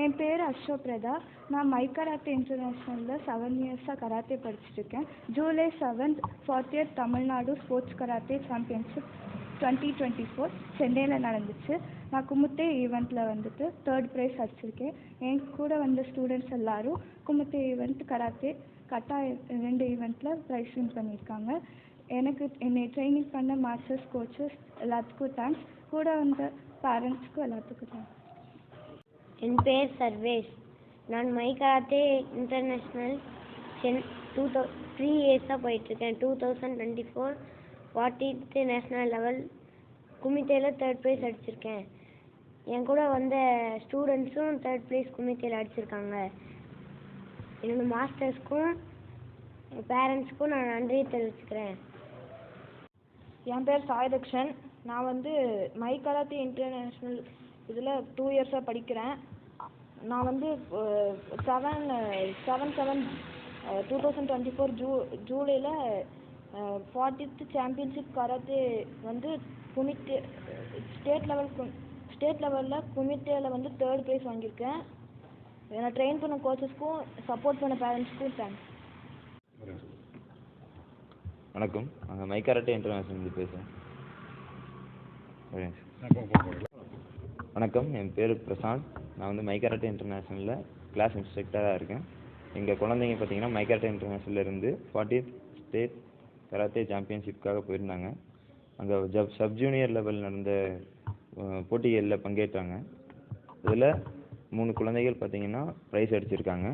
என் பேர் அஸ்வப்ரதா. நான் my karate இன்டர்நேஷ்னலில் 7 இயர்ஸாக கராத்தே படிச்சுட்ருக்கேன். July 7th 40th Tamil Nadu sports karate championship 2024 சென்னையில் நடந்துச்சு. நான் குமுத்தே ஈவெண்ட்டில் வந்துட்டு 3rd ப்ரைஸ் அடிச்சிருக்கேன். என் கூட வந்த ஸ்டூடெண்ட்ஸ் எல்லோரும் குமுத்தே ஈவெண்ட் கராத்தே கட்டா 2 ஈவெண்ட்டில் ப்ரைஸ் வின் பண்ணியிருக்காங்க. என்னை ட்ரைனிங் பண்ண மாஸ்டர்ஸ் கோச்சஸ் எல்லாத்துக்கும் தேங்க்ஸ். கூட வந்த பேரண்ட்ஸ்க்கும் எல்லாத்துக்கும் தேங்க்ஸ். என் பேர் சர்வேஷ். நான் மை கராத்தே இன்டர்நேஷ்னல் 3 இயர்ஸாக போயிட்டுருக்கேன். 2024 40th national level குமித்தேயில் 3rd price அடிச்சிருக்கேன். என் கூட வந்த ஸ்டூடெண்ட்ஸும் 3rd ப்ரைஸ் குமித்தேயில் அடிச்சிருக்காங்க. என்னோடய மாஸ்டர்ஸ்க்கும் பேரண்ட்ஸ்க்கும் நான் நன்றி தெரிவிச்சுக்கிறேன். என் பேர் சாய்தக்ஷன். நான் வந்து மை கராத்தே இன்டர்நேஷ்னல் இதில் 2 இயர்ஸாக படிக்கிறேன். நான் வந்து 7/7/2024 ஜூலையில் 40th சாம்பியன்ஷிப் கராத்தே வந்து குமித்தே ஸ்டேட் லெவலில் குமித்தேயில் வந்து 3rd ப்ரைஸ் வாங்கியிருக்கேன். என்னை ட்ரெயின் பண்ண கோச்சஸ்க்கும் சப்போர்ட் பண்ண பேரண்ட்ஸ்க்கும் தேங்க்ஸ். வணக்கம், நாங்கள் மை கராத்தே இன்டர்நேஷ்னல் பேசுகிறேன். வணக்கம், என் பேர் பிரசாந்த். நான் வந்து மை கராத்தே இன்டர்நேஷ்னலில் கிளாஸ் இன்ஸ்ட்ரக்டராக இருக்கேன். எங்கள் குழந்தைங்க பார்த்தீங்கன்னா மை கராத்தே இன்டர்நேஷ்னல்லேருந்து 40th ஸ்டேட் கராத்தே சாம்பியன்ஷிப்காக போயிருந்தாங்க. அங்கே சப் ஜூனியர் லெவல் நடந்த போட்டிகளில் பங்கேற்றாங்க. இதில் 3 குழந்தைகள் பார்த்தீங்கன்னா ப்ரைஸ் அடிச்சிருக்காங்க.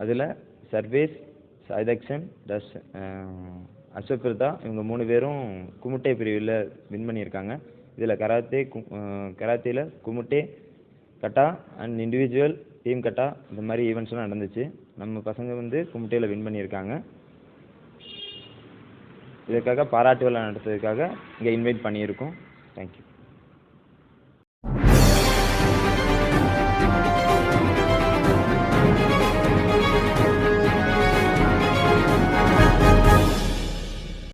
அதில் சர்வேஷ், சாய்தக்ஷன், அஸ்வப்ரதா இவங்க 3 பேரும் குமுட்டே பிரிவில் வின் பண்ணியிருக்காங்க. இதில் கராத்தேயில் குமுட்டே, கட்டா அண்ட் இண்டிவிஜுவல், டீம் கட்டா இந்த மாதிரி ஈவெண்ட்ஸ்லாம் நடந்துச்சு. நம்ம பசங்க வந்து குமுட்டேயில் வின் பண்ணியிருக்காங்க. இதற்காக பாராட்டு விழா நடத்துறதுக்காக இங்கே இன்வைட் பண்ணியிருக்கோம். தேங்க்யூ.